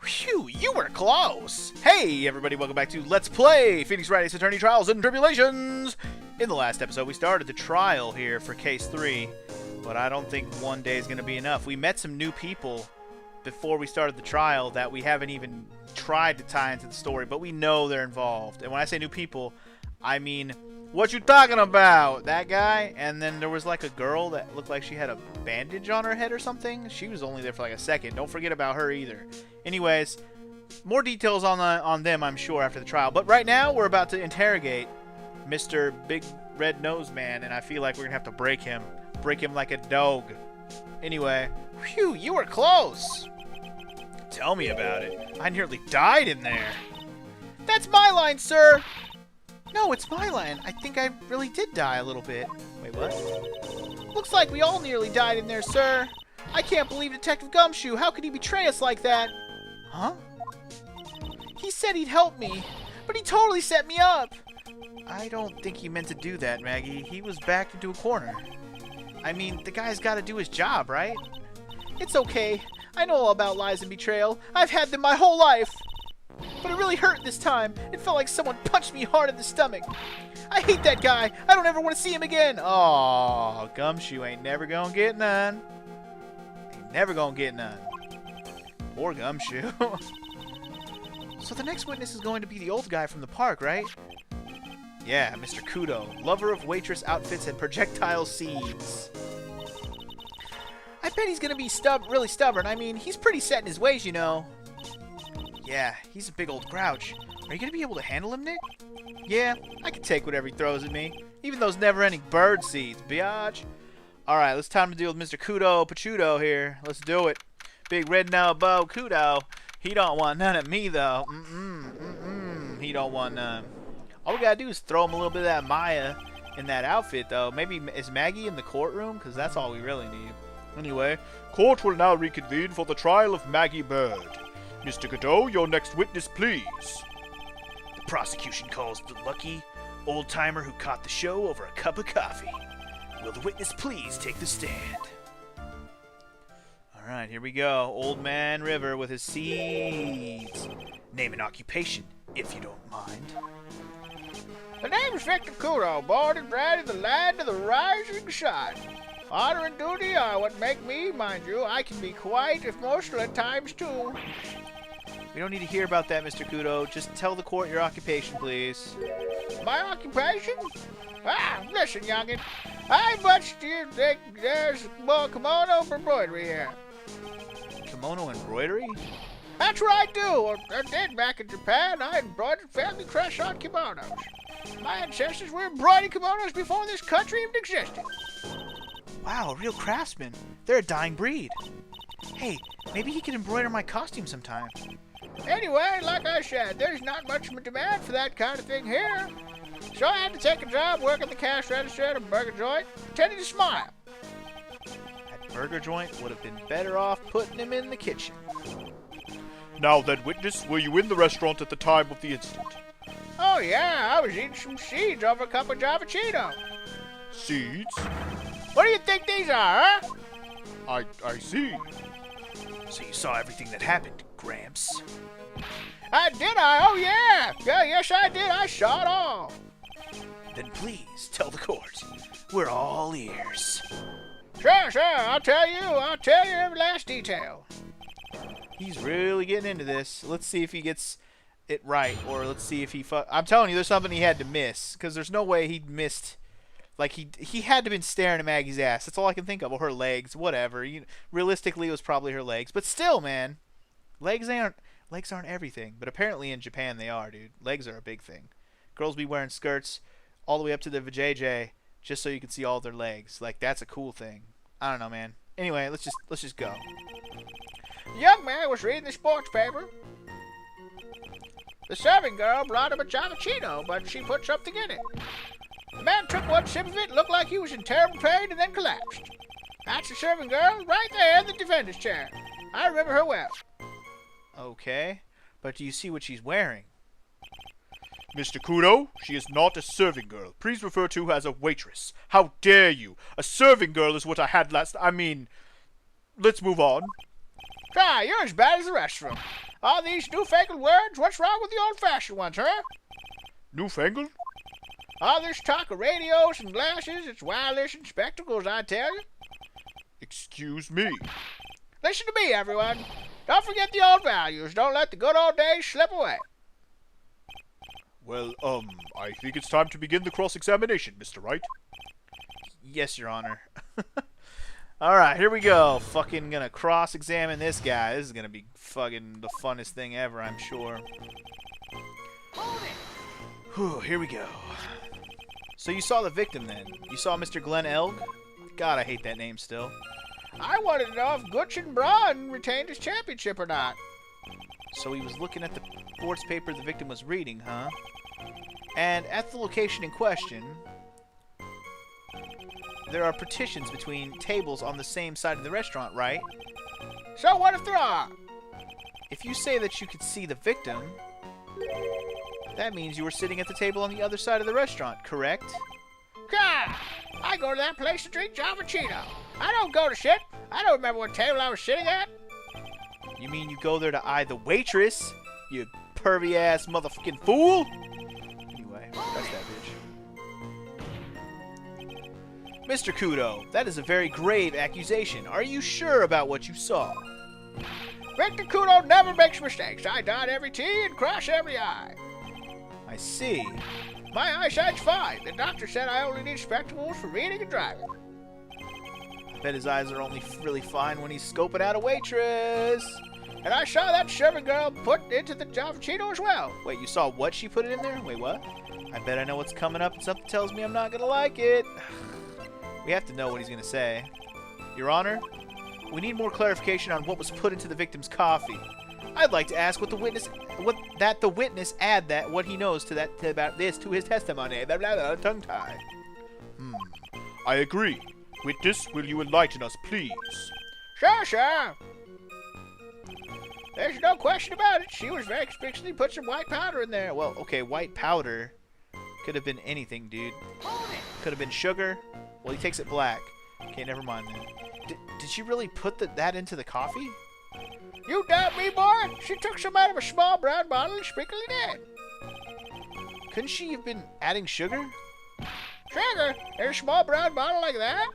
Phew, you were close! Hey everybody, welcome back to Let's Play Phoenix Wright Ace Attorney Trials and Tribulations! In the last episode, we started the trial here for Case 3, but I don't think one day is going to be enough. We met some new people before we started the trial that we haven't even tried to tie into the story, but we know they're involved. And when I say new people, I mean, what you talking about? That guy? And then there was like a girl that looked like she had a bandage on her head or something. She was only there for like a second. Don't forget about her either. Anyways, more details on them, I'm sure, after the trial. But right now, we're about to interrogate Mr. Big Red Nose Man, and I feel like we're going to have to break him. Break him like a dog. Anyway, phew, you were close. Tell me about it. I nearly died in there. That's my line, sir. No, it's my line. I think I really did die a little bit. Wait, what? Looks like we all nearly died in there, sir. I can't believe Detective Gumshoe. How could he betray us like that? Huh? He said he'd help me, but he totally set me up. I don't think he meant to do that, Maggie. He was backed into a corner. I mean, the guy's got to do his job, right? It's okay. I know all about lies and betrayal. I've had them my whole life. But it really hurt this time. It felt like someone punched me hard in the stomach. I hate that guy. I don't ever want to see him again. Aw, Gumshoe ain't never gonna get none. Ain't never gonna get none. Poor Gumshoe. So the next witness is going to be the old guy from the park, right? Yeah, Mr. Kudo, lover of waitress outfits and projectile seeds. I bet he's gonna be really stubborn. I mean, he's pretty set in his ways, you know. Yeah, he's a big old grouch. Are you gonna be able to handle him, Nick? Yeah, I can take whatever he throws at me. Even those never-ending bird seeds, biatch. Alright, it's time to deal with Mr. Kudo Pachudo here. Let's do it. Big red Bo Kudo. He don't want none of me, though. He don't want none. All we gotta do is throw him a little bit of that Maya in that outfit, though. Maybe, is Maggie in the courtroom? Because that's all we really need. Anyway, court will now reconvene for the trial of Maggie Bird. Mr. Godot, your next witness, please. The prosecution calls the lucky old-timer who caught the show over a cup of coffee. Will the witness please take the stand? Alright, here we go. Old Man River with his seeds. Name and occupation, if you don't mind. The name is Victor Kudo, born and bred in the land of the rising sun. Honor and duty are what make me, mind you. I can be quite emotional at times, too. We don't need to hear about that, Mr. Kudo. Just tell the court your occupation, please. My occupation? Listen, youngin. How much do you think there's more kimono for embroidery here? Kimono embroidery? That's what I do. I did back in Japan. I embroidered family crest on kimonos. My ancestors were embroidering kimonos before this country even existed. Wow, a real craftsman. They're a dying breed. Hey, maybe he could embroider my costume sometime. Anyway, like I said, there's not much of a demand for that kind of thing here. So I had to take a job working the cash register at a burger joint, pretending to smile. That burger joint would have been better off putting him in the kitchen. Now then, witness, were you in the restaurant at the time of the incident? Oh yeah, I was eating some seeds over a cup of Javachino. Seeds? What do you think these are, huh? I see. So you saw everything that happened, Gramps. Did I? Oh yeah! Yes I did. I saw it all. Then please, tell the court. We're all ears. Sure, I'll tell you every last detail. He's really getting into this. Let's see if he gets it right, or let's see if he I'm telling you, there's something he had to miss, because there's no way he'd missed. Like, he had to have been staring at Maggie's ass. That's all I can think of. Or her legs, whatever. Realistically, it was probably her legs. But still, man, legs aren't everything. But apparently in Japan they are, dude. Legs are a big thing. Girls be wearing skirts all the way up to their vajayjay just so you can see all their legs. Like, that's a cool thing. I don't know, man. Anyway, let's just go. The young man was reading the sports paper. The serving girl brought him a Javachino, but she put something in it. The man took one sip of it, looked like he was in terrible pain, and then collapsed. That's the serving girl right there in the defender's chair. I remember her well. Okay, but do you see what she's wearing? Mr. Kudo, she is not a serving girl. Please refer to her as a waitress. How dare you? A serving girl is what I had last... I mean... Let's move on. Try, you're as bad as the rest of them. All these newfangled words, what's wrong with the old-fashioned ones, huh? Newfangled? All this talk of radios and glasses, it's wireless and spectacles, I tell you. Excuse me. Listen to me, everyone. Don't forget the old values. Don't let the good old days slip away. Well, I think it's time to begin the cross-examination, Mr. Wright. Yes, Your Honor. Alright, here we go. Fucking gonna cross-examine this guy. This is gonna be fucking the funnest thing ever, I'm sure. Whew, here we go. So you saw the victim then? You saw Mr. Glenn Elg? God, I hate that name still. I wanted to know if Gutchen Braun retained his championship or not. So he was looking at the sports paper the victim was reading, huh? And at the location in question, there are partitions between tables on the same side of the restaurant, right? So what if there are? If you say that you could see the victim, that means you were sitting at the table on the other side of the restaurant, correct? God, I go to that place to drink Javachino. I don't go to shit. I don't remember what table I was sitting at. You mean you go there to eye the waitress? You pervy-ass motherfucking fool? Anyway, that's that bitch. Mr. Kudo, that is a very grave accusation. Are you sure about what you saw? Victor Kudo never makes mistakes. I dot every T and cross every I. I see. My eyesight's fine. The doctor said I only need spectacles for reading and driving. I bet his eyes are only really fine when he's scoping out a waitress. And I saw that serving girl put into the Javachino as well. Wait, you saw what she put it in there? Wait, what? I bet I know what's coming up and something tells me I'm not gonna like it. We have to know what he's gonna say. Your Honor, we need more clarification on what was put into the victim's coffee. I'd like to ask what the witness add that what he knows about this to his testimony. Blah, blah, blah, tongue tie. I agree. Witness, will you enlighten us, please? Sure, sir. There's no question about it. She was very explicitly put some white powder in there. Well, okay, white powder could have been anything, dude. Could have been sugar. Well, he takes it black. Okay, never mind then. Did she really put that into the coffee? You doubt me, boy? She took some out of a small brown bottle and sprinkled it in. Couldn't she have been adding sugar? Sugar? In a small brown bottle like that?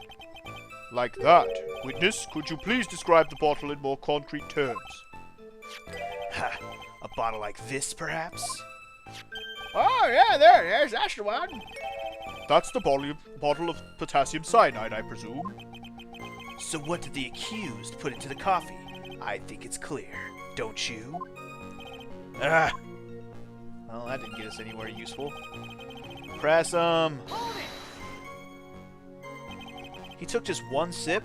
Like that. Witness, could you please describe the bottle in more concrete terms? Ha! A bottle like this, perhaps? Oh, yeah, there it is. That's the one. That's the bottle of potassium cyanide, I presume. So what did the accused put into the coffee? I think it's clear, don't you? Ah! Well, that didn't get us anywhere useful. Press him! He took just one sip?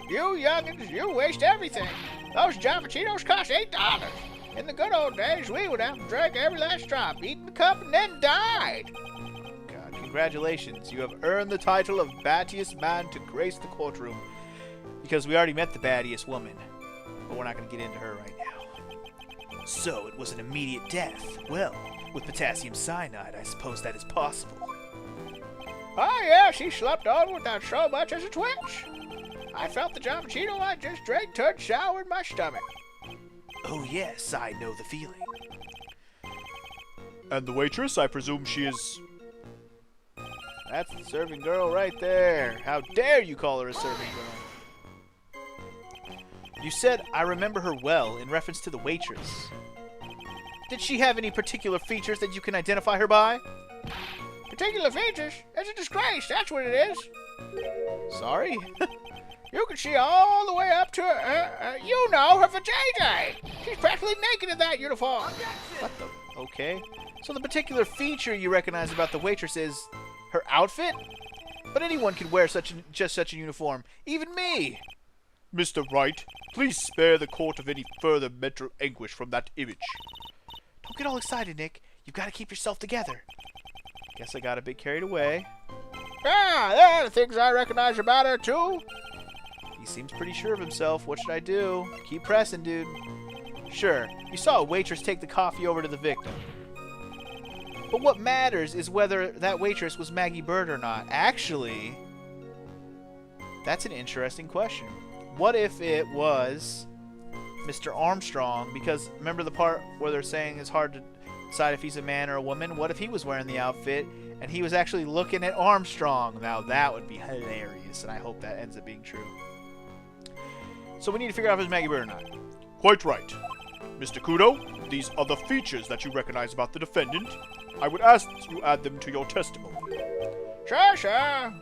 You youngins, you waste everything. Those Javachinos cost $8. In the good old days, we would have to drink every last drop, eat the cup, and then died. God, congratulations. You have earned the title of battiest man to grace the courtroom. Because we already met the battiest woman. But we're not going to get into her right now. So, it was an immediate death. Well, with potassium cyanide, I suppose that is possible. Oh, yeah, she slept on without so much as a twitch. I felt the Javachino I just drank turned sour in my stomach. Oh, yes, I know the feeling. And the waitress, I presume she is... That's the serving girl right there. How dare you call her a serving girl? You said, I remember her well, in reference to the waitress. Did she have any particular features that you can identify her by? Particular features? It's a disgrace, that's what it is. Sorry? You can see all the way up to her, you know, her vajayjay. She's practically naked in that uniform. What the? Okay. So the particular feature you recognize about the waitress is her outfit? But anyone could wear just such a uniform. Even me! Mr. Wright, please spare the court of any further mental anguish from that image. Don't get all excited, Nick. You've got to keep yourself together. Guess I got a bit carried away. Ah, there are the things I recognize about her, too. He seems pretty sure of himself. What should I do? Keep pressing, dude. Sure, you saw a waitress take the coffee over to the victim. But what matters is whether that waitress was Maggie Bird or not. Actually, that's an interesting question. What if it was Mr. Armstrong, because remember the part where they're saying it's hard to decide if he's a man or a woman? What if he was wearing the outfit and he was actually looking at Armstrong? Now that would be hilarious, and I hope that ends up being true. So we need to figure out if it's Maggie Bird or not. Quite right. Mr. Kudo, these are the features that you recognize about the defendant. I would ask that you add them to your testimony. Sure, sure.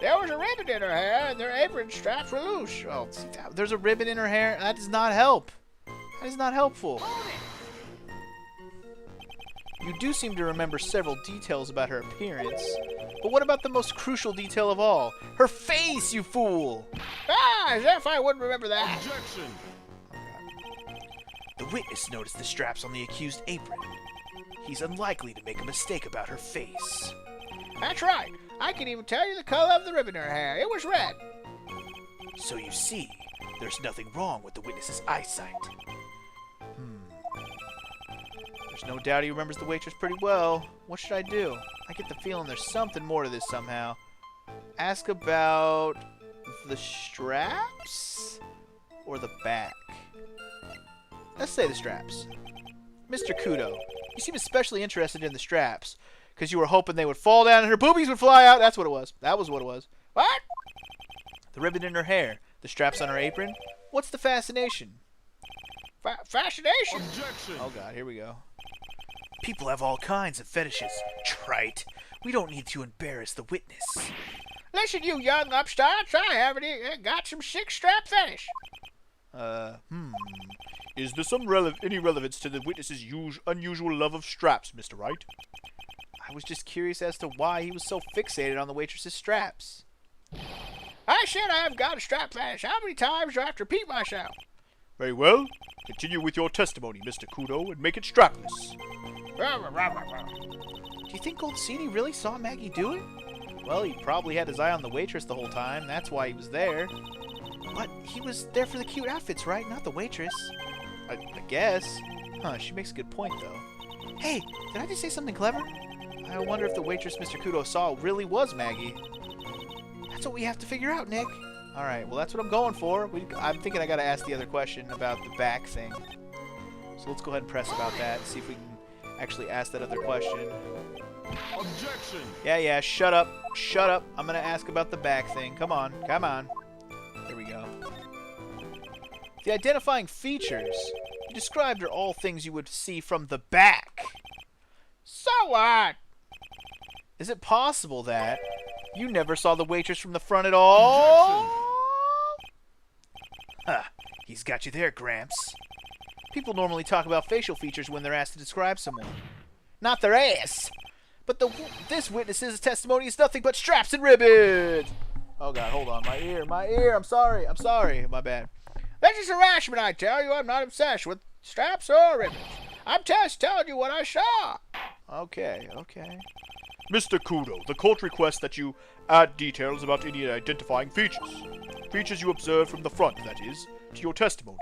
There was a ribbon in her hair, and their apron straps were loose. Oh, see, there's a ribbon in her hair. That does not help. That is not helpful. You do seem to remember several details about her appearance. But what about the most crucial detail of all? Her face, you fool! Ah, as if I wouldn't remember that. Objection! The witness noticed the straps on the accused apron. He's unlikely to make a mistake about her face. That's right. I can even tell you the color of the ribbon in her hair. It was red. So you see, there's nothing wrong with the witness's eyesight. There's no doubt he remembers the waitress pretty well. What should I do? I get the feeling there's something more to this somehow. Ask about the straps or the back? Let's say the straps. Mr. Kudo, you seem especially interested in the straps because you were hoping they would fall down and her boobies would fly out. That's what it was. That was what it was. What? The ribbon in her hair, the straps on her apron. What's the fascination? Fascination? Objection! Oh god, here we go. People have all kinds of fetishes. Trite. We don't need to embarrass the witness. Listen, you young upstarts, I haven't got some six-strap fetish. Is there any relevance to the witness's unusual love of straps, Mr. Wright? I was just curious as to why he was so fixated on the waitress's straps. I said I have got a strap fetish. How many times do I have to repeat myself? Very well. Continue with your testimony, Mr. Kudo, and make it strapless. Do you think Old CD really saw Maggie do it? Well, he probably had his eye on the waitress the whole time. That's why he was there. But he was there for the cute outfits, right? Not the waitress. I guess. Huh, she makes a good point, though. Hey, did I just say something clever? I wonder if the waitress Mr. Kudo saw really was Maggie. That's what we have to figure out, Nick. Alright, well that's what I'm going for. I'm thinking I gotta ask the other question about the back thing. So let's go ahead and press about that and see if we can actually ask that other question. Objection! Yeah, shut up. Shut up. I'm gonna ask about the back thing. Come on, come on. There we go. The identifying features. You described are all things you would see from the back. So what? Is it possible that you never saw the waitress from the front at all? Huh. He's got you there, Gramps. People normally talk about facial features when they're asked to describe someone. Not their ass. But this witness's testimony is nothing but straps and ribbons. Oh, God, hold on. My ear. I'm sorry. My bad. This is harassment, I tell you. I'm not obsessed with straps or ribbons. I'm just telling you what I saw. Okay. Mr. Kudo, the court requests that you add details about any identifying features. Features you observed from the front, that is, to your testimony.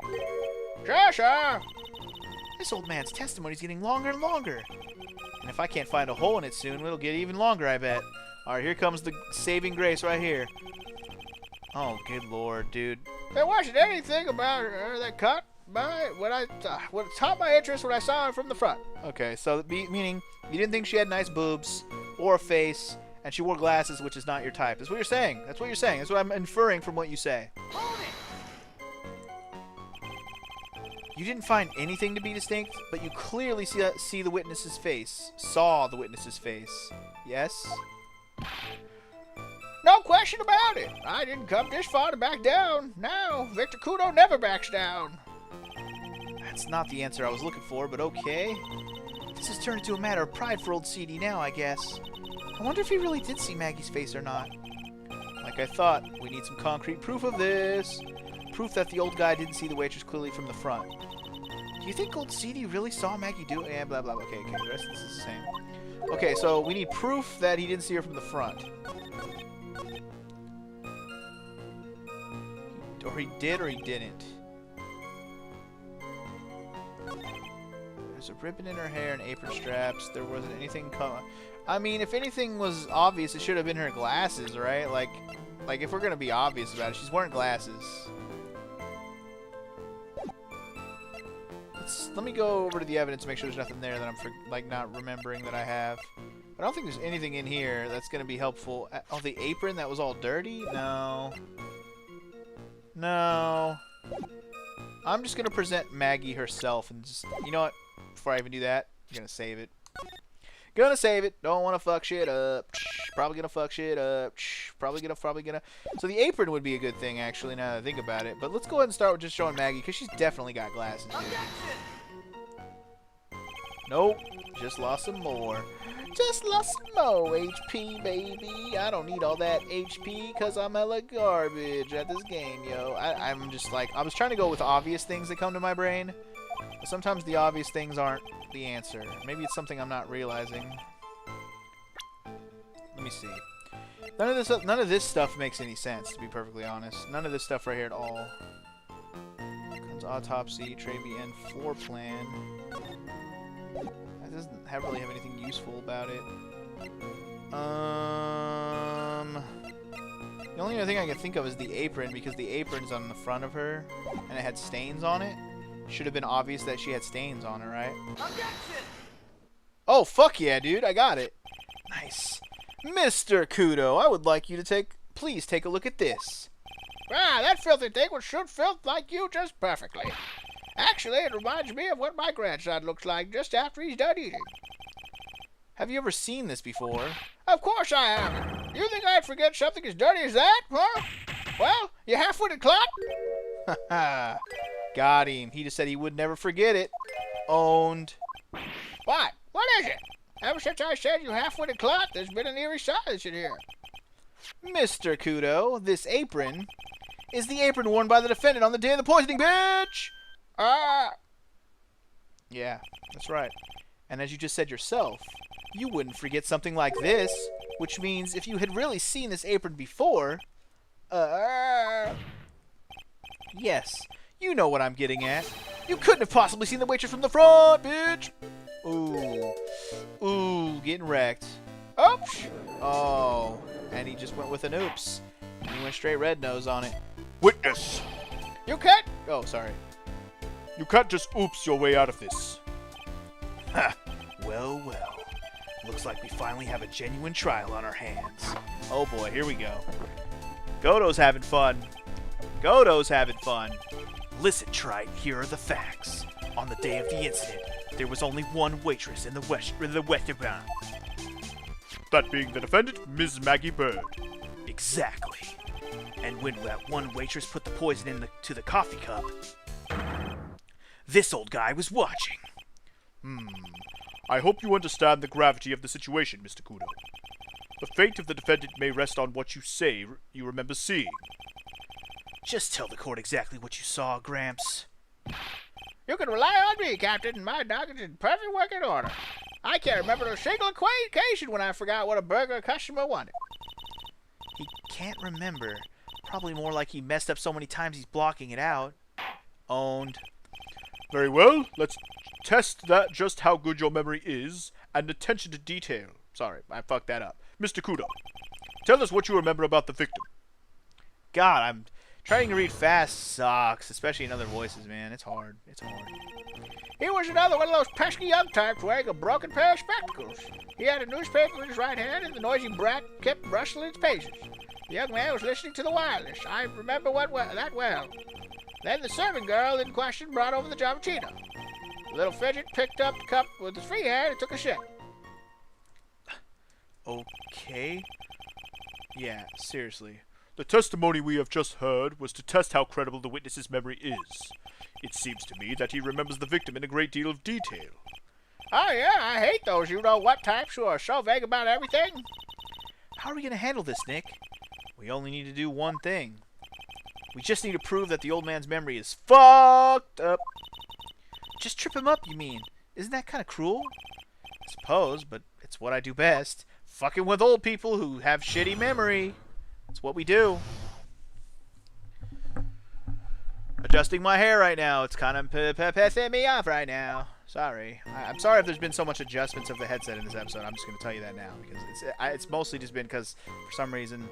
Sure. This old man's testimony is getting longer and longer. And if I can't find a hole in it soon, it'll get even longer, I bet. Alright, here comes the saving grace right here. Oh, good lord, dude. There wasn't anything about her that caught my interest when I saw her from the front. Okay, so meaning you didn't think she had nice boobs or a face, and she wore glasses, which is not your type. That's what you're saying. That's what I'm inferring from what you say. You didn't find anything to be distinct, but you clearly see the witness's face. Saw the witness's face. Yes? No question about it. I didn't come this far to back down. No, Victor Kudo never backs down. That's not the answer I was looking for, but okay. This has turned into a matter of pride for old CD now, I guess. I wonder if he really did see Maggie's face or not. Like I thought, we need some concrete proof of this. Proof that the old guy didn't see the waitress clearly from the front. Do you think old CD really saw Maggie do it? Yeah, blah, blah, okay, the rest of this is the same. Okay, so we need proof that he didn't see her from the front. Or he did or he didn't. There's a ribbon in her hair and apron straps. There wasn't anything I mean, if anything was obvious, it should have been her glasses, right? Like if we're gonna be obvious about it, she's wearing glasses. let me go over to the evidence and make sure there's nothing there that I'm like not remembering that I have. But I don't think there's anything in here that's gonna be helpful. Oh, the apron that was all dirty? No. No. I'm just gonna present Maggie herself and just, you know what? Before I even do that, I'm gonna save it. Gonna save it. Don't want to fuck shit up. Probably gonna fuck shit up. Probably gonna. So the apron would be a good thing, actually, now that I think about it. But let's go ahead and start with just showing Maggie, because she's definitely got glasses. Nope. Just lost some more. Just lost some more HP, baby. I don't need all that HP, because I'm hella garbage at this game, yo. I'm just like, I was trying to go with obvious things that come to my brain. But sometimes the obvious things aren't the answer. Maybe it's something I'm not realizing. Let me see. None of this stuff makes any sense, to be perfectly honest. None of this stuff right here at all. Comes autopsy, Traby, and floor plan. That doesn't really have anything useful about it. The only other thing I can think of is the apron, because the apron's on the front of her, and it had stains on it. Should have been obvious that she had stains on her, right? Oh, fuck yeah, dude. I got it. Nice. Mr. Kudo, I would like you to please take a look at this. Ah, that filthy thing would shoot filth like you just perfectly. Actually, it reminds me of what my grandson looks like just after he's done eating. Have you ever seen this before? Of course I haven't. You think I'd forget something as dirty as that, huh? Well, you half-witted clot? Haha. Got him. He just said he would never forget it. Owned. What? What is it? Ever since I said you half-witted clot, there's been an eerie silence in here. Mr. Kudo, this apron is the apron worn by the defendant on the day of the poisoning, bitch! Yeah, that's right. And as you just said yourself, you wouldn't forget something like this, which means if you had really seen this apron before, yes, you know what I'm getting at. You couldn't have possibly seen the waitress from the front, bitch! Ooh. Ooh, getting wrecked. Oops! Oh, and he just went with an oops. And he went straight red nose on it. Witness! You can't... Oh, sorry. You can't just oops your way out of this. Ha! Well, well. Looks like we finally have a genuine trial on our hands. Oh boy, here we go. Godo's having fun. Godo's having fun. Listen, Trite, here are the facts. On the day of the incident, there was only one waitress in the restaurant. That being the defendant, Ms. Maggie Bird. Exactly. And when that one waitress put the poison into the coffee cup, this old guy was watching. I hope you understand the gravity of the situation, Mr. Kudo. The fate of the defendant may rest on what you say you remember seeing. Just tell the court exactly what you saw, Gramps. You can rely on me, Captain, and my dog is in perfect working order. I can't remember a single occasion when I forgot what a burger a customer wanted. He can't remember. Probably more like he messed up so many times he's blocking it out. Owned. Very well, let's test that just how good your memory is, and attention to detail. Sorry, I fucked that up. Mr. Kudo, tell us what you remember about the victim. God, I'm trying to read fast sucks, especially in other voices, man. It's hard. It's hard. He was another one of those pesky young types wearing a broken pair of spectacles. He had a newspaper in his right hand, and the noisy brat kept rustling its pages. The young man was listening to the wireless. I remember that well. Then the serving girl in question brought over the Javachino. The little fidget picked up the cup with his free hand and took a sip. Okay. Yeah, seriously. The testimony we have just heard was to test how credible the witness's memory is. It seems to me that he remembers the victim in a great deal of detail. Oh yeah, I hate those you-know-what types who are so vague about everything. How are we going to handle this, Nick? We only need to do one thing. We just need to prove that the old man's memory is fucked up. Just trip him up, you mean? Isn't that kind of cruel? I suppose, but it's what I do best. Fucking with old people who have shitty memory. It's what we do. Adjusting my hair right now. It's kind of pissing me off right now. Sorry. I'm sorry if there's been so much adjustments of the headset in this episode. I'm just going to tell you that now. Because it's mostly just been because, for some reason,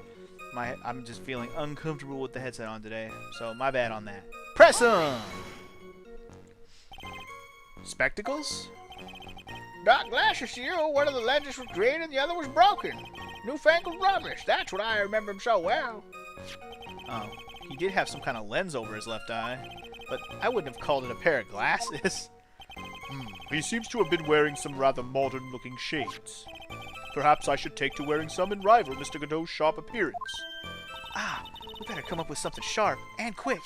I'm just feeling uncomfortable with the headset on today. So, my bad on that. Press 'em! Spectacles? Dark glasses to you. One of the lenses was green and the other was broken. Newfangled rubbish. That's what I remember him so well. Oh, he did have some kind of lens over his left eye, but I wouldn't have called it a pair of glasses. He seems to have been wearing some rather modern-looking shades. Perhaps I should take to wearing some and rival Mr. Godot's sharp appearance. Ah, we better come up with something sharp and quick.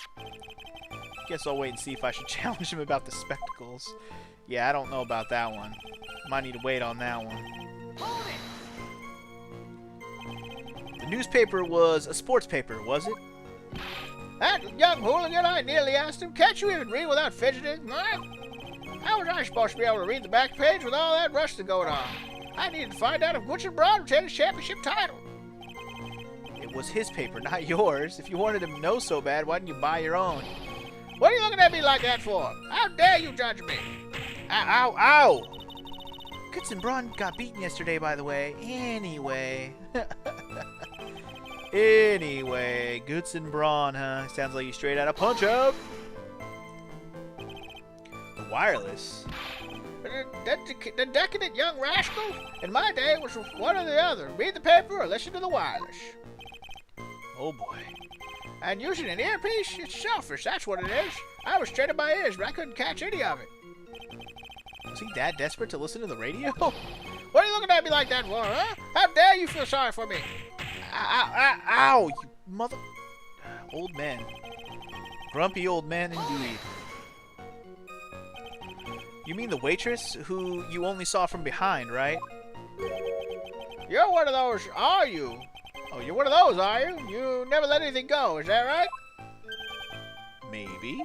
Guess I'll wait and see if I should challenge him about the spectacles. Yeah, I don't know about that one. Might need to wait on that one. The newspaper was a sports paper, was it? That young hooligan, I nearly asked him, can't you even read without fidgeting? How was I supposed to be able to read the back page with all that rustling going on? I needed to find out if Butch and Braun retained his championship title. It was his paper, not yours. If you wanted to know so bad, why didn't you buy your own? What are you looking at me like that for? How dare you judge me? Ow, ow, ow! Goods and Braun got beaten yesterday, by the way. Anyway. Anyway, Goods and Braun, huh? Sounds like you straight out of Punch-Out! The wireless? The decadent young rascal? In my day, it was one or the other. Read the paper or listen to the wireless. Oh boy. And using an earpiece? It's selfish, that's what it is. I was straight in my ears, but I couldn't catch any of it. Was he that desperate to listen to the radio? What are you looking at me like that for, huh? How dare you feel sorry for me? Ow, ow, ow, you mother... Old man. Grumpy old man indeed. You mean the waitress who you only saw from behind, right? You're one of those, are you? Oh, you're one of those, are you? You never let anything go, is that right? Maybe.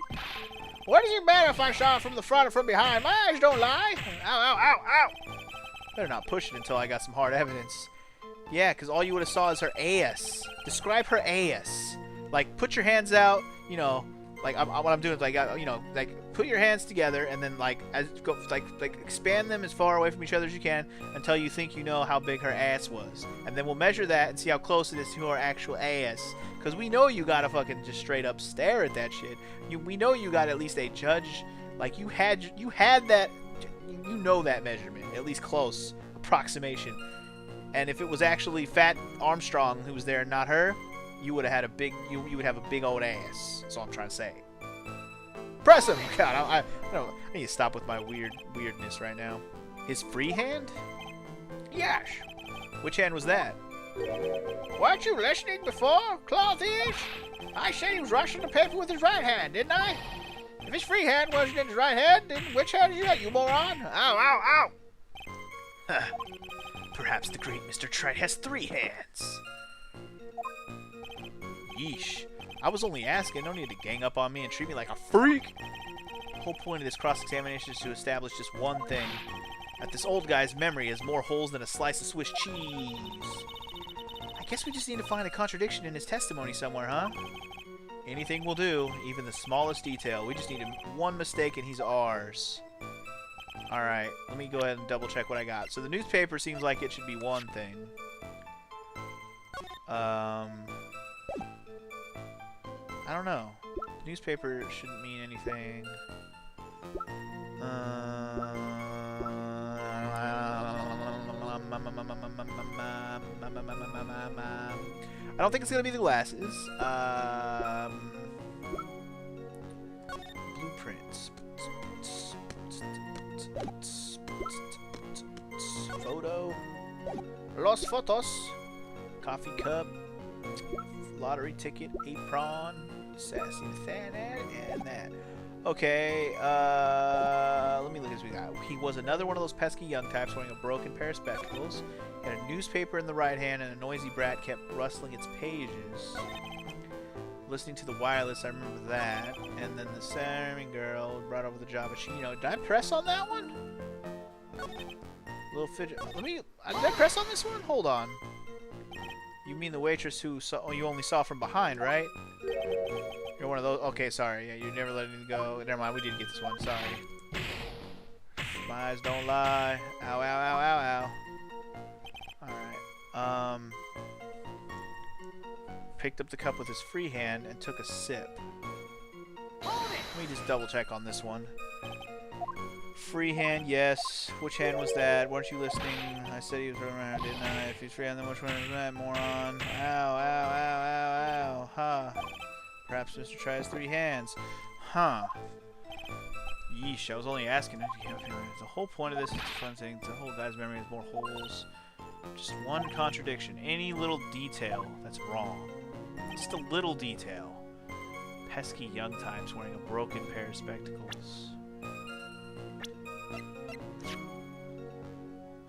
What does it matter if I saw it from the front or from behind? My eyes don't lie. Ow, ow, ow, ow. Better not push it until I got some hard evidence. Yeah, because all you would have saw is her ass. Describe her ass. Like, put your hands out, you know, like, what I'm doing is, like, you know, like, put your hands together and then, like, expand them as far away from each other as you can until you think you know how big her ass was. And then we'll measure that and see how close it is to her actual ass. Because we know you gotta fucking just straight up stare at that shit. We know you got at least a judge. Like, you had that, you know that measurement. At least close. Approximation. And if it was actually Fat Armstrong who was there and not her, you would have had a big, you would have a big old ass. That's all I'm trying to say. Press him! God, I need to stop with my weirdness right now. His free hand? Yes. Which hand was that? Weren't you listening before, Cloth Ears? I said he was rushing the paper with his right hand, didn't I? If his free hand wasn't in his right hand, then which hand is that, you moron? Ow, ow, ow! Huh. Perhaps the great Mr. Trite has 3 hands. Yeesh. I was only asking. No need to gang up on me and treat me like a freak. The whole point of this cross-examination is to establish just one thing. That this old guy's memory has more holes than a slice of Swiss cheese. I guess we just need to find a contradiction in his testimony somewhere, huh? Anything will do, even the smallest detail. We just need one mistake and he's ours. Alright, let me go ahead and double check what I got. So the newspaper seems like it should be one thing. I don't know. Newspaper shouldn't mean anything. I don't think it's gonna be the glasses. Blueprints. Photo. Los fotos. Coffee cup. Lottery ticket. Apron. Sassy Nathaniel. And that. Okay, let me look at what we got. He was another one of those pesky young types wearing a broken pair of spectacles. He had a newspaper in the right hand, and a noisy brat kept rustling its pages. Listening to the wireless, I remember that. And then the serving girl brought over the Javachino. Did I press on that one? Little fidget. Did I press on this one? Hold on. You mean the waitress who you only saw from behind, right? You're one of those. Okay, sorry. Yeah, you never let it go. Never mind. We did get this one. Sorry. My eyes don't lie. Ow, ow, ow, ow, ow. Alright. Picked up the cup with his free hand and took a sip. Let me just double check on this one. Free hand, yes. Which hand was that? Weren't you listening? I said he was around, didn't I? If he's free hand, then which one is that, moron? Ow, ow, ow, ow, ow. Huh. Perhaps Mr. tries 3 hands. Huh. Yeesh, I was only asking. The whole point of this is fun thing. The whole guy's memory has more holes. Just one contradiction. Any little detail that's wrong. Just a little detail. Pesky young types wearing a broken pair of spectacles.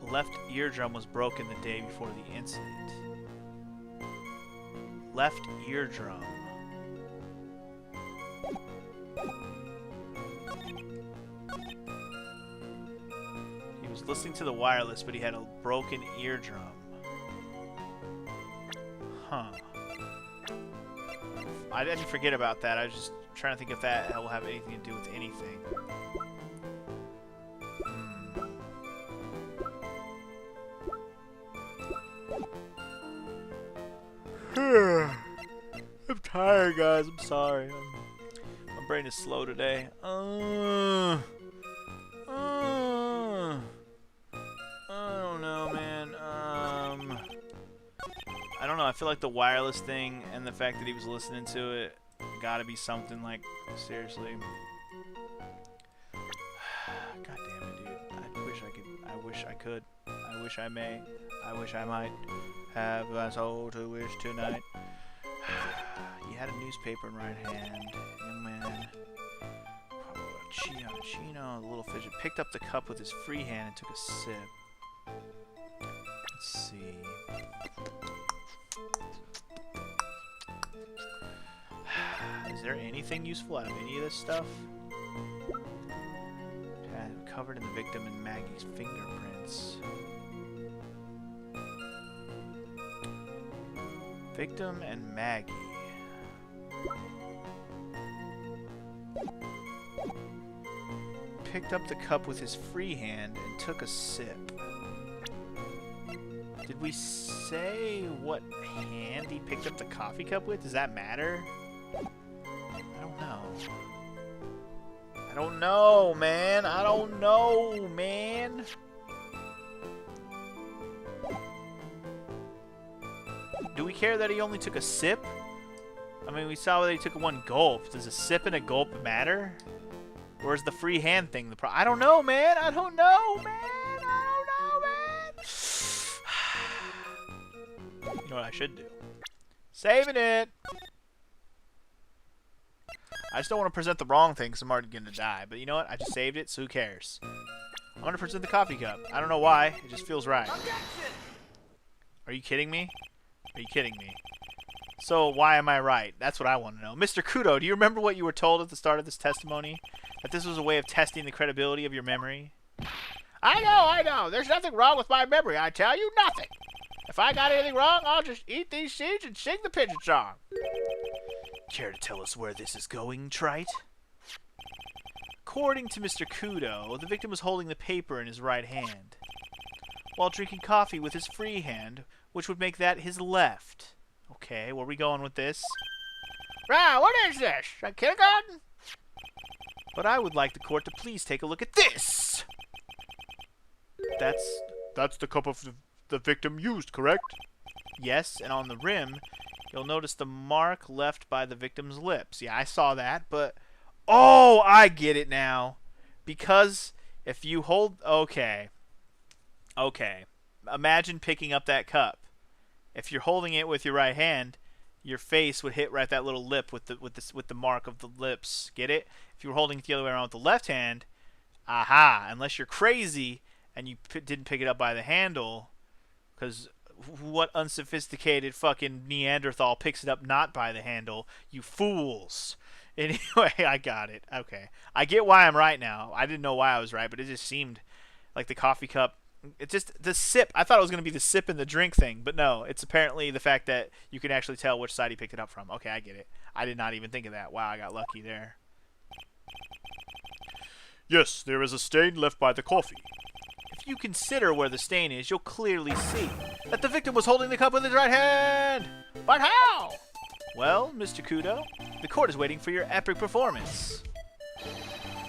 Left eardrum was broken the day before the incident. Left eardrum. He was listening to the wireless, but he had a broken eardrum. Huh. I didn't forget about that. I was just trying to think if that will have anything to do with anything. I'm tired, guys. I'm sorry. My brain is slow today. I don't know, man. I don't know. I feel like the wireless thing and the fact that he was listening to it gotta be something like, seriously. God damn it, dude. I wish I could. I wish I could. I wish I may. I wish I might have my soul to wish tonight. He had a newspaper in right hand. Young man. Chino, the little fidget, picked up the cup with his free hand and took a sip. Let's see. Is there anything useful out of any of this stuff? Covered in the victim and Maggie's fingerprints. Victim and Maggie. Picked up the cup with his free hand and took a sip. Did we say what hand he picked up the coffee cup with? Does that matter? I don't know. I don't know, man. I don't know, man. Do we care that he only took a sip? I mean, we saw that he took one gulp. Does a sip and a gulp matter? Or is the free hand thing the problem? I don't know, man. I don't know, man. I don't know, man. You know what I should do? Saving it. I just don't want to present the wrong thing because I'm already going to die. But you know what? I just saved it, so who cares? I'm going to present the coffee cup. I don't know why. It just feels right. Are you kidding me? Are you kidding me? So why am I right? That's what I want to know. Mr. Kudo, do you remember what you were told at the start of this testimony? That this was a way of testing the credibility of your memory? I know. There's nothing wrong with my memory. I tell you, nothing. If I got anything wrong, I'll just eat these seeds and sing the pigeon song. Care to tell us where this is going, Trite? According to Mr. Kudo, the victim was holding the paper in his right hand, while drinking coffee with his free hand, which would make that his left. Okay, where are we going with this? Right, what is this? A kindergarten? But I would like the court to please take a look at this! That's the cup of the victim used, correct? Yes, and on the rim, you'll notice the mark left by the victim's lips. Yeah, I saw that, but... Oh, I get it now. Because if you hold... Okay. Okay. Imagine picking up that cup. If you're holding it with your right hand, your face would hit right that little lip with the mark of the lips. Get it? If you were holding it the other way around with the left hand, aha! Unless you're crazy and you didn't pick it up by the handle, because what unsophisticated fucking Neanderthal picks it up not by the handle? You fools! Anyway, I got it. Okay, I get why I'm right now. I didn't know why I was right, but it just seemed like the coffee cup. It's just the sip. I thought it was going to be the sip and the drink thing, but no. It's apparently the fact that you can actually tell which side he picked it up from. Okay, I get it. I did not even think of that. Wow, I got lucky there. Yes, there is a stain left by the coffee. If you consider where the stain is, you'll clearly see that the victim was holding the cup with his right hand. But how? Well, Mr. Kudo, the court is waiting for your epic performance.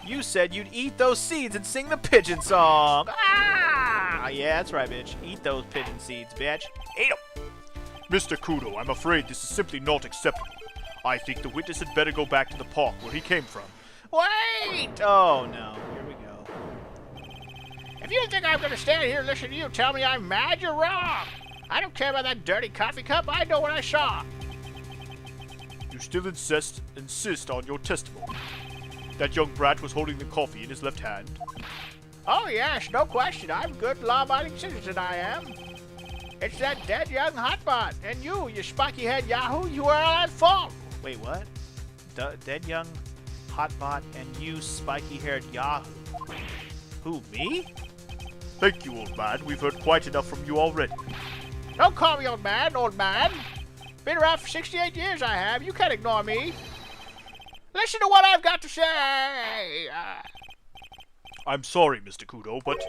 You said you'd eat those seeds and sing the pigeon song. Ah! Yeah, that's right, bitch. Eat those pigeon seeds, bitch. Eat them. Mr. Kudo, I'm afraid this is simply not acceptable. I think the witness had better go back to the park where he came from. Wait! Oh, no. Here we go. If you think I'm going to stand here and listen to you tell me I'm mad, you're wrong. I don't care about that dirty coffee cup. I know what I saw. You still insist on your testimony. That young brat was holding the coffee in his left hand. Oh, yes, no question. I'm a good, law-abiding citizen, I am. It's that dead young hotbot. And you spiky-head yahoo, you are all at fault. Wait, what? Dead young hotbot and you spiky-haired yahoo. Who, me? Thank you, old man. We've heard quite enough from you already. Don't call me old man, old man. Been around for 68 years, I have. You can't ignore me. Listen to what I've got to say. I'm sorry, Mr. Kudo, but...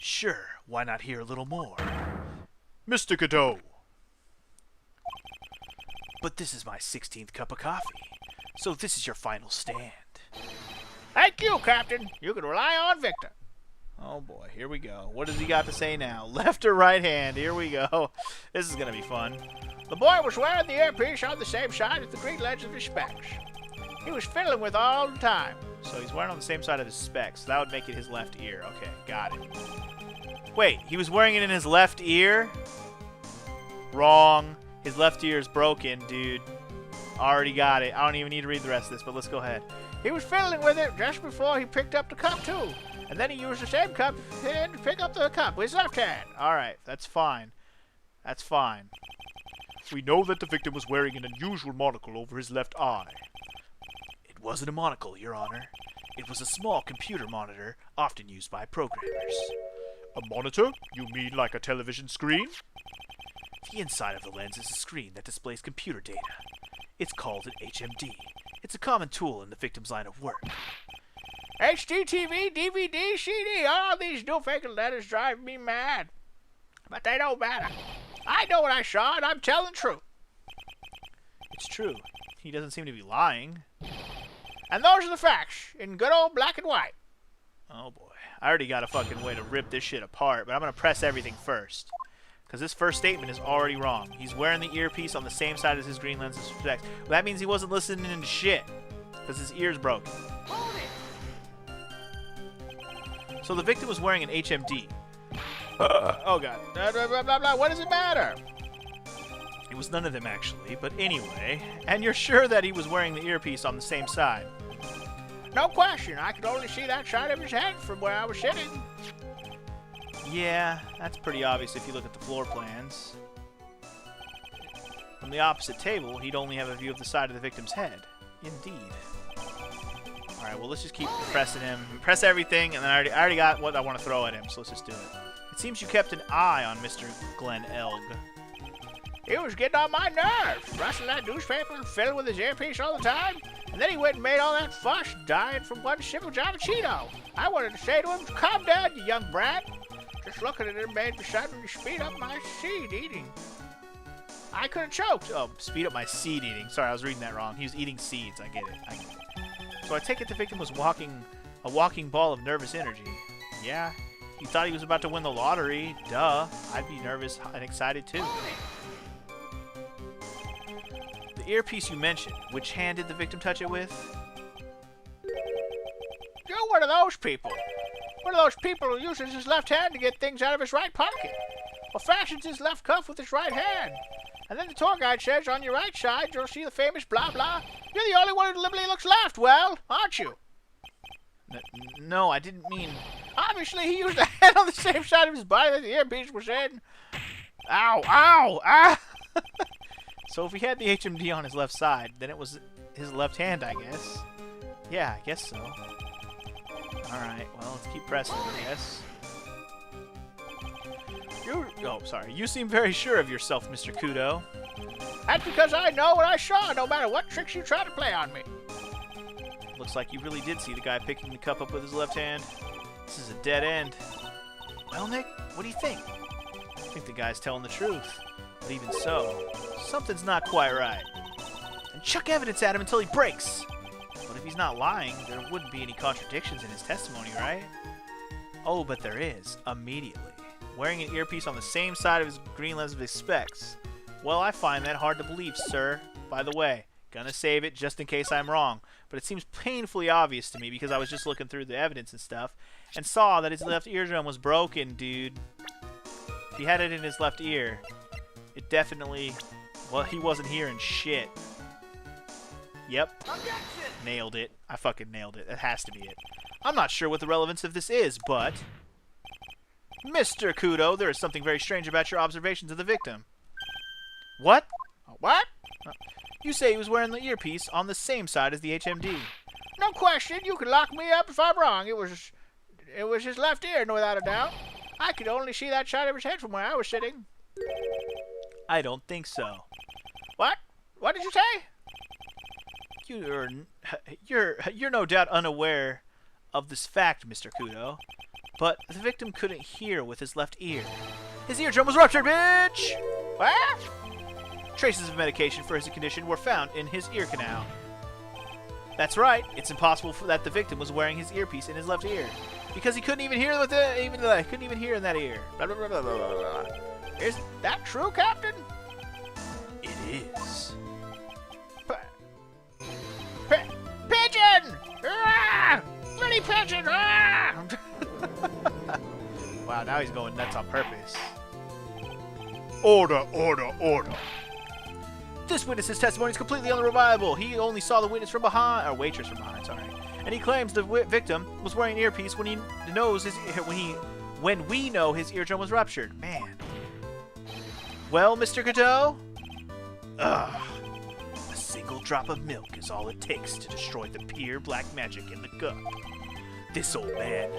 Sure, why not hear a little more? Mr. Kudo. But this is my 16th cup of coffee, so this is your final stand. Thank you, Captain. You can rely on Victor. Oh boy, here we go. What does he got to say now? Left or right hand? Here we go. This is going to be fun. The boy was wearing the earpiece on the same side as the green lens of his specs. He was fiddling with all the time. So he's wearing on the same side of his specs. So that would make it his left ear. Okay, got it. Wait, he was wearing it in his left ear? Wrong. His left ear is broken, dude. Already got it. I don't even need to read the rest of this, but let's go ahead. He was fiddling with it just before he picked up the cup, too. And then he used the same cup to pick up the cup with his left hand. All right, that's fine. That's fine. We know that the victim was wearing an unusual monocle over his left eye. It wasn't a monocle, Your Honor. It was a small computer monitor, often used by programmers. A monitor? You mean like a television screen? The inside of the lens is a screen that displays computer data. It's called an HMD. It's a common tool in the victim's line of work. HDTV, DVD, CD, all these new-fangled letters drive me mad. But they don't matter. I know what I saw, and I'm telling the truth. It's true. He doesn't seem to be lying. And those are the facts, in good old black and white. Oh boy. I already got a fucking way to rip this shit apart, but I'm going to press everything first. Because this first statement is already wrong. He's wearing the earpiece on the same side as his green lens and specs. Well, that means he wasn't listening to shit. Because his ear's broken. So the victim was wearing an HMD. Oh god. Blah, blah, blah, blah. What does it matter? It was none of them actually, but anyway. And you're sure that he was wearing the earpiece on the same side? No question. I could only see that side of his head from where I was sitting. Yeah, that's pretty obvious if you look at the floor plans. From the opposite table, he'd only have a view of the side of the victim's head. Indeed. Alright, well, let's just keep pressing him. Press everything, and then I already got what I want to throw at him, so let's just do it. It seems you kept an eye on Mr. Glenn Elg. He was getting on my nerves, rustling that newspaper and fiddling with his earpiece all the time. And then he went and made all that fuss, dying from one sip of Giavicino. I wanted to say to him, calm down, you young brat. Just looking at him made me suddenly speed up my seed eating. I could have choked. Oh, speed up my seed eating. Sorry, I was reading that wrong. He was eating seeds. I get it. So I take it the victim was a walking ball of nervous energy. Yeah, he thought he was about to win the lottery. Duh. I'd be nervous and excited too. The earpiece you mentioned, which hand did the victim touch it with? You're one of those people. One of those people who uses his left hand to get things out of his right pocket. Or fashions his left cuff with his right hand. And then the tour guide says on your right side you'll see the famous blah blah. You're the only one who deliberately looks left, well, aren't you? No, I didn't mean... Obviously, he used the hand on the same side of his body that the earpiece was in. Ow, ow, ah! So if he had the HMD on his left side, then it was his left hand, I guess. Yeah, I guess so. Alright, well, let's keep pressing, I guess. You seem very sure of yourself, Mr. Kudo. That's because I know what I saw, no matter what tricks you try to play on me. Looks like you really did see the guy picking the cup up with his left hand. This is a dead end. Well, Nick, what do you think? I think the guy's telling the truth. But even so, something's not quite right. And chuck evidence at him until he breaks. But if he's not lying, there wouldn't be any contradictions in his testimony, right? Oh, but there is. Immediately. Wearing an earpiece on the same side of his green lens of his specs. Well, I find that hard to believe, sir. By the way, gonna save it just in case I'm wrong. But it seems painfully obvious to me because I was just looking through the evidence and stuff and saw that his left eardrum was broken, dude. If he had it in his left ear, it definitely... Well, he wasn't hearing shit. Yep. Nailed it. I fucking nailed it. That has to be it. I'm not sure what the relevance of this is, but... Mr. Kudo, there is something very strange about your observations of the victim. What? What? You say he was wearing the earpiece on the same side as the HMD. No question. You can lock me up if I'm wrong. It was his left ear, without a doubt. I could only see that side of his head from where I was sitting. I don't think so. What? What did you say? You're no doubt unaware of this fact, Mr. Kudo. But the victim couldn't hear with his left ear. His eardrum was ruptured, bitch! What? Traces of medication for his condition were found in his ear canal. That's right. It's impossible that the victim was wearing his earpiece in his left ear because he couldn't even hear with it. Couldn't even hear in that ear. Blah, blah, blah, blah, blah, blah. Is that true, Captain? It is. Pigeon! Ah! Bloody pigeon! Ah! Wow, now he's going nuts on purpose. Order, order, order. This witness's testimony is completely unreliable. He only saw the witness from behind, or waitress from behind, sorry. And he claims the victim was wearing an earpiece when we know his eardrum was ruptured. Man. Well, Mr. Godot? Ugh. A single drop of milk is all it takes to destroy the pure black magic in the cup. This old man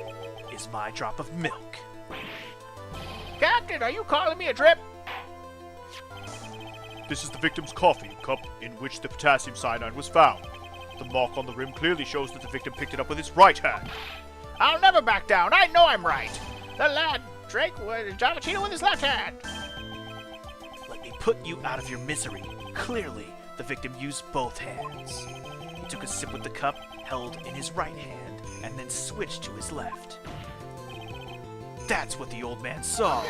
is my drop of milk. Captain, are you calling me a drip? This is the victim's coffee cup in which the potassium cyanide was found. The mark on the rim clearly shows that the victim picked it up with his right hand. I'll never back down. I know I'm right. The lad drank Giovacchino with his left hand. Let me put you out of your misery. Clearly, the victim used both hands. He took a sip with the cup held in his right hand and then switched to his left. That's what the old man saw.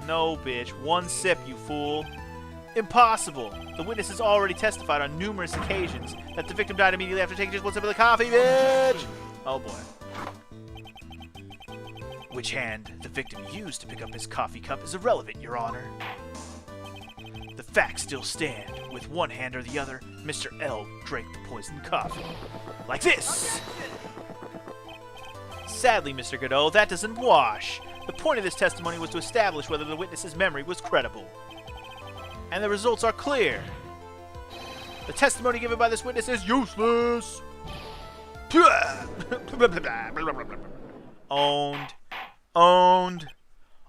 No, bitch. One sip, you fool. Impossible. The witness has already testified on numerous occasions that the victim died immediately after taking just one sip of the coffee, bitch! Oh, boy. Which hand the victim used to pick up his coffee cup is irrelevant, Your Honor. The facts still stand. With one hand or the other, Mr. L drank the poisoned coffee. Like this! Sadly, Mr. Godot, that doesn't wash. The point of this testimony was to establish whether the witness's memory was credible. And the results are clear. The testimony given by this witness is useless. Owned. Owned.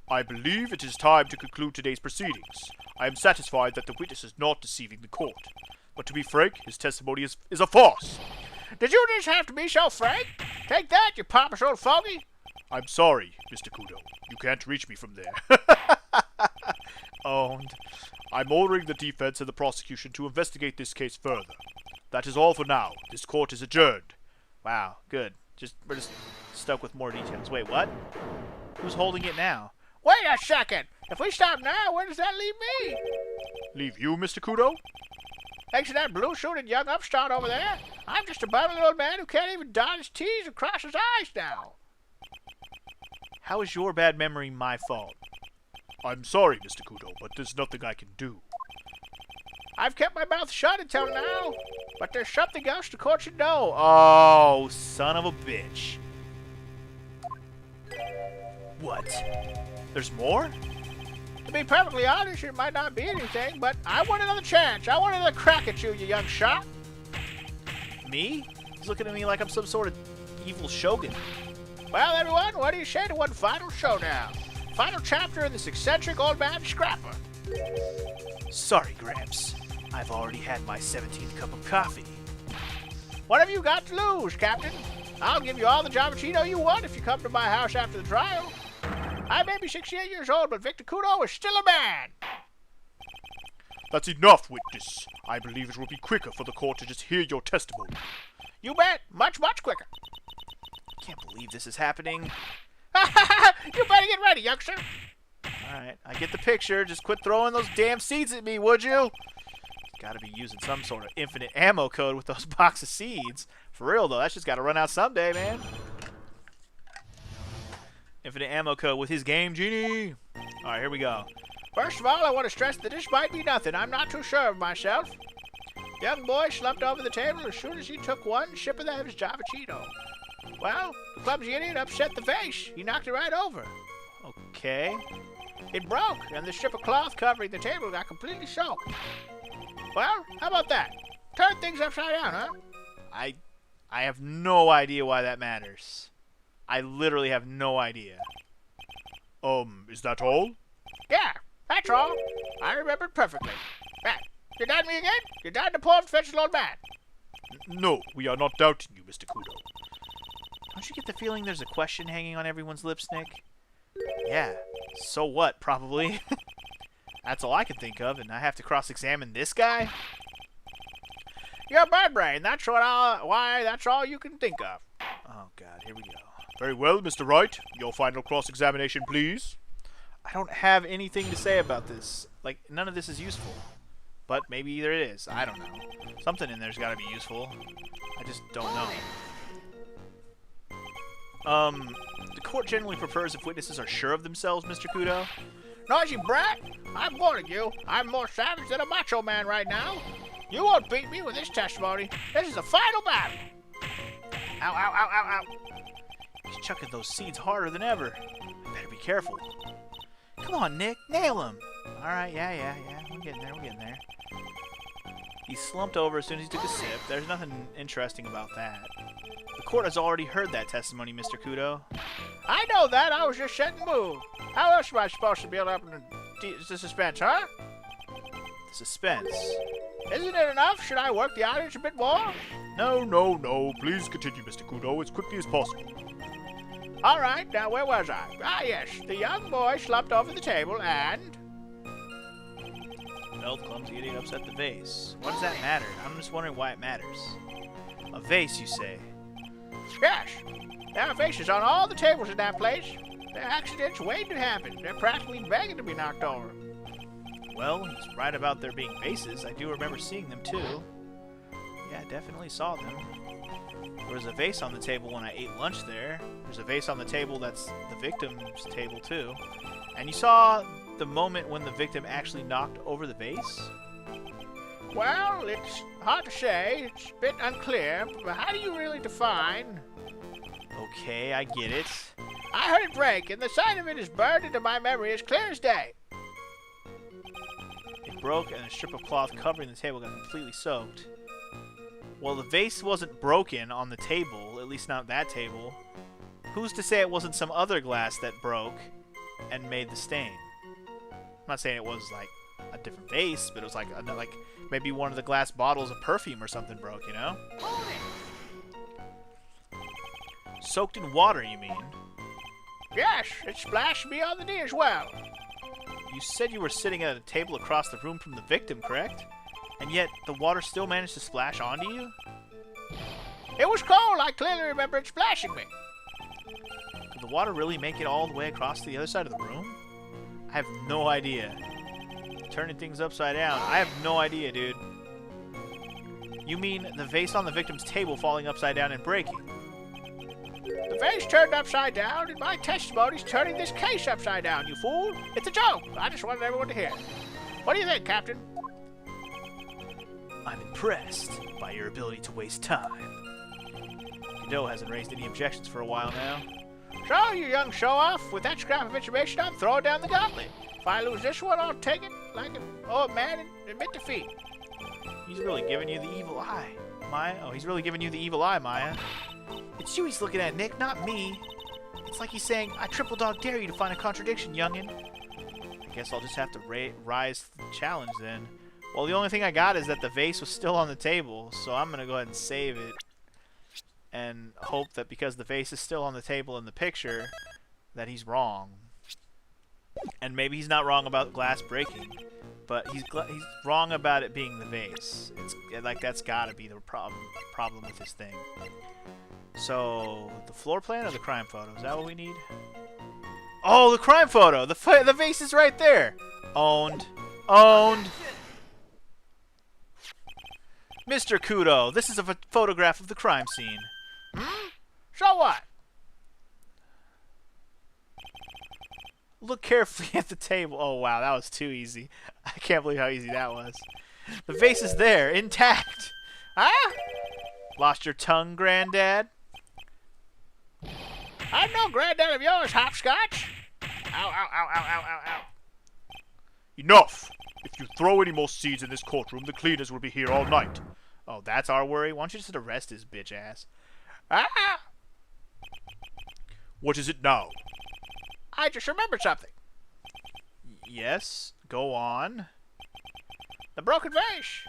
I believe it is time to conclude today's proceedings. I am satisfied that the witness is not deceiving the court. But to be frank, his testimony is a farce. Did you just have to be so frank? Take that, you pompous old fogey. I'm sorry, Mr. Kudo. You can't reach me from there. Owned. I'm ordering the defense and the prosecution to investigate this case further. That is all for now. This court is adjourned. Wow, good. We're just stuck with more details. Wait, what? Who's holding it now? Wait a second. If we stop now, where does that leave me? Leave you, Mr. Kudo? Thanks to that blue-suited young upstart over there, I'm just a bumbling old man who can't even dot his T's and cross his I's now. How is your bad memory my fault? I'm sorry, Mr. Kudo, but there's nothing I can do. I've kept my mouth shut until now, but there's something else the court should know. Oh, son of a bitch. What? There's more? To be perfectly honest, it might not be anything, but I want another chance. I want another crack at you, you young shot. Me? He's looking at me like I'm some sort of evil shogun. Well, everyone, what do you say to one final showdown? Final chapter in this eccentric old man scrapper. Sorry, Gramps. I've already had my 17th cup of coffee. What have you got to lose, Captain? I'll give you all the Giovacchino you want if you come to my house after the trial. I may be 68 years old, but Victor Kudo is still a man. That's enough, witness. I believe it will be quicker for the court to just hear your testimony. You bet. Much, much quicker. Can't believe this is happening. You better get ready, youngster. Alright, I get the picture. Just quit throwing those damn seeds at me, would you? Gotta be using some sort of infinite ammo code with those box of seeds. For real, though. That's just gotta run out someday, man. Infinite ammo code with his game genie. Alright, here we go. First of all, I want to stress that this might be nothing. I'm not too sure of myself. Young boy slumped over the table as soon as he took one sip of that his Javachino. Well, the clumsy idiot upset the vase. He knocked it right over. Okay. It broke, and the strip of cloth covering the table got completely soaked. Well, how about that? Turn things upside down, huh? I have no idea why that matters. I literally have no idea. Is that all? Yeah, that's all. I remember it perfectly. Right. You doubting me again? You doubting the poor professional old man? No, we are not doubting you, Mr. Kudo. Don't you get the feeling there's a question hanging on everyone's lips, Nick? Yeah. So what, probably? That's all I can think of, and I have to cross-examine this guy? You're bird brain. That's why that's all you can think of. Oh, God, here we go. Very well, Mr. Wright. Your final cross-examination, please. I don't have anything to say about this. Like, none of this is useful. But maybe either it is. I don't know. Something in there's got to be useful. I just don't know. The court generally prefers if witnesses are sure of themselves, Mr. Kudo. Noisy brat! I'm warning you. I'm more savage than a macho man right now. You won't beat me with this testimony. This is a final battle. Ow, ow, ow, ow, ow. He's chucking those seeds harder than ever. I better be careful. Come on, Nick. Nail him. All right, yeah. We're getting there. He slumped over as soon as he took a sip. There's nothing interesting about that. The court has already heard that testimony, Mr. Kudo. I know that. I was just setting the mood. How else am I supposed to build up the suspense, huh? The suspense. Isn't it enough? Should I work the audience a bit more? No. Please continue, Mr. Kudo, as quickly as possible. All right. Now, where was I? Ah, yes. The young boy slumped over the table and... Well, the clumsy idiot upset the vase. What does that matter? I'm just wondering why it matters. A vase, you say? Yes. There are vases on all the tables in that place. There are accidents waiting to happen. They're practically begging to be knocked over. Well, he's right about there being vases. I do remember seeing them, too. Yeah, I definitely saw them. There was a vase on the table when I ate lunch there. There's a vase on the table that's the victim's table, too. And you saw the moment when the victim actually knocked over the vase? Well, it's hard to say. It's a bit unclear. But how do you really define... Okay, I get it. I heard it break, and the sign of it is burned into my memory as clear as day. It broke, and a strip of cloth covering the table got completely soaked. Well, the vase wasn't broken on the table, at least not that table. Who's to say it wasn't some other glass that broke and made the stain? I'm not saying it was, like, a different vase, but it was like maybe one of the glass bottles of perfume or something broke, you know? Soaked in water, you mean? Yes, it splashed me on the knee as well. You said you were sitting at a table across the room from the victim, correct? And yet, the water still managed to splash onto you? It was cold. I clearly remember it splashing me. Could the water really make it all the way across to the other side of the room? I have no idea. Turning things upside down. I have no idea, dude. You mean the vase on the victim's table falling upside down and breaking? The vase turned upside down, and my testimony's turning this case upside down, you fool. It's a joke. I just wanted everyone to hear. What do you think, Captain? I'm impressed by your ability to waste time. Godot hasn't raised any objections for a while now. So, you young show-off, with that scrap of information, I'm throwing down the gauntlet. If I lose this one, I'll take it like an old man and admit defeat. He's really giving you the evil eye, Maya. Oh, he's really giving you the evil eye, Maya. It's you he's looking at, Nick, not me. It's like he's saying, I triple dog dare you to find a contradiction, youngin'. I guess I'll just have to rise to the challenge then. Well, the only thing I got is that the vase was still on the table, so I'm going to go ahead and save it. And hope that because the vase is still on the table in the picture, that he's wrong. And maybe he's not wrong about glass breaking. But he's wrong about it being the vase. It's like that's got to be the problem with this thing. So the floor plan or the crime photo? Is that what we need? Oh, the crime photo. The vase is right there. Owned. Owned. Mr. Kudo, this is a photograph of the crime scene. Hmm? So what? Look carefully at the table. Oh, wow, that was too easy. I can't believe how easy that was. The vase is there, intact. Huh? Lost your tongue, Granddad? I'm no granddad of yours, hopscotch. Ow, ow, ow, ow, ow, ow, ow. Enough! If you throw any more seeds in this courtroom, the cleaners will be here all night. Oh, that's our worry? Why don't you just arrest his bitch ass? Ah! What is it now? I just remembered something. Yes, go on. The broken vase.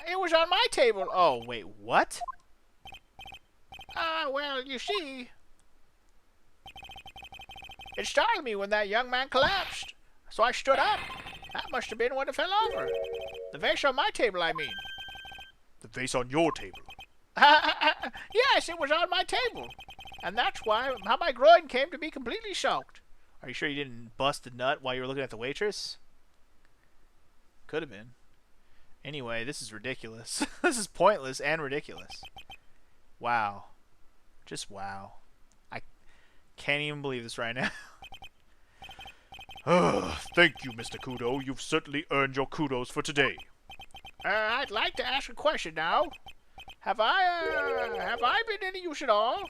It was on my table. Oh, wait, what? Well, you see, it startled me when that young man collapsed. So I stood up. That must have been when it fell over. The vase on my table, I mean. The vase on your table. Yes, it was on my table. And that's how my groin came to be completely soaked. Are you sure you didn't bust a nut while you were looking at the waitress? Could have been. Anyway, this is ridiculous. This is pointless and ridiculous. Wow. Just wow. I can't even believe this right now. Thank you, Mr. Kudo. You've certainly earned your kudos for today. I'd like to ask a question now. Have I been any use at all?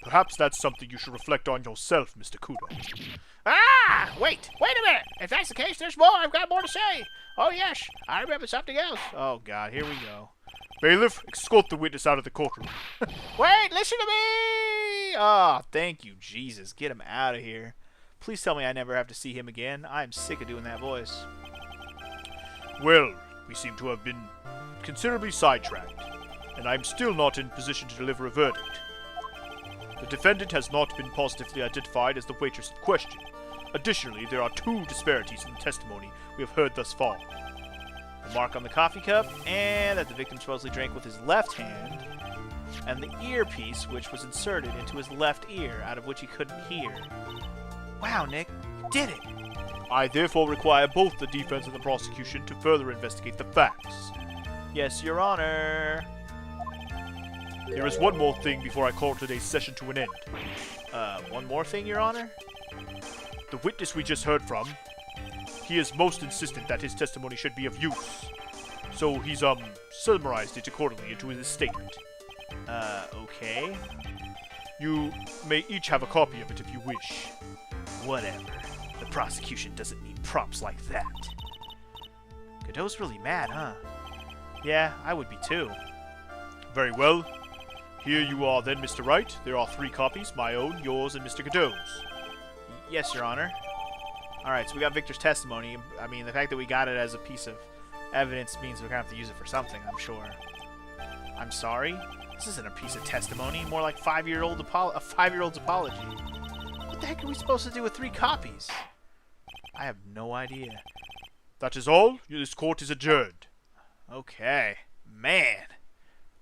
Perhaps that's something you should reflect on yourself, Mr. Kudo. Wait a minute. If that's the case, there's more. I've got more to say. Oh, yes, I remember something else. Oh, God, here we go. Bailiff, escort the witness out of the courtroom. Wait, listen to me. Oh, thank you, Jesus. Get him out of here. Please tell me I never have to see him again. I'm sick of doing that voice. Well, we seem to have been considerably sidetracked, and I'm still not in position to deliver a verdict. The defendant has not been positively identified as the waitress in question. Additionally, there are 2 disparities in the testimony we have heard thus far. The mark on the coffee cup, and that the victim supposedly drank with his left hand, and the earpiece which was inserted into his left ear, out of which he couldn't hear. Wow, Nick, you did it! I therefore require both the defense and the prosecution to further investigate the facts. Yes, Your Honor. There is one more thing before I call today's session to an end. One more thing, Your Honor? The witness we just heard from, he is most insistent that his testimony should be of use. So he's, summarized it accordingly into his statement. Okay. You may each have a copy of it if you wish. Whatever. The prosecution doesn't need props like that. Godot's really mad, huh? Yeah, I would be too. Very well. Here you are then, Mr. Wright. There are 3 copies, my own, yours, and Mr. Godot's. Yes, Your Honor. Alright, so we got Victor's testimony. I mean, the fact that we got it as a piece of evidence means we're going to have to use it for something, I'm sure. I'm sorry? This isn't a piece of testimony, more like a 5-year-old's apology. What the heck are we supposed to do with 3 copies? I have no idea. That is all. This court is adjourned. Okay. Man.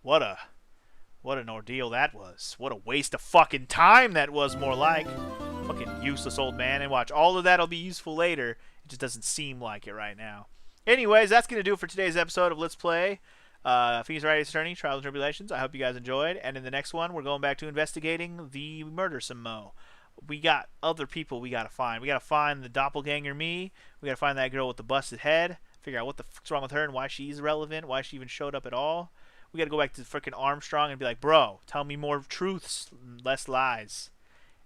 What an ordeal that was. What a waste of fucking time that was, more like. Fucking useless old man. And watch, all of that'll be useful later. It just doesn't seem like it right now. Anyways, that's going to do it for today's episode of Let's Play Phoenix Wright Attorney, Trials and Tribulations. I hope you guys enjoyed. And in the next one, we're going back to investigating the murdersome Mo. We got other people we got to find. We got to find the doppelganger me. We got to find that girl with the busted head. Figure out what the fuck's wrong with her and why she's relevant. Why she even showed up at all. We got to go back to frickin' Armstrong and be like, bro, tell me more truths, less lies.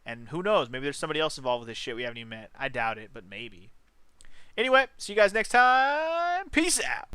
And who knows, maybe there's somebody else involved with this shit we haven't even met. I doubt it, but maybe. Anyway, see you guys next time. Peace out.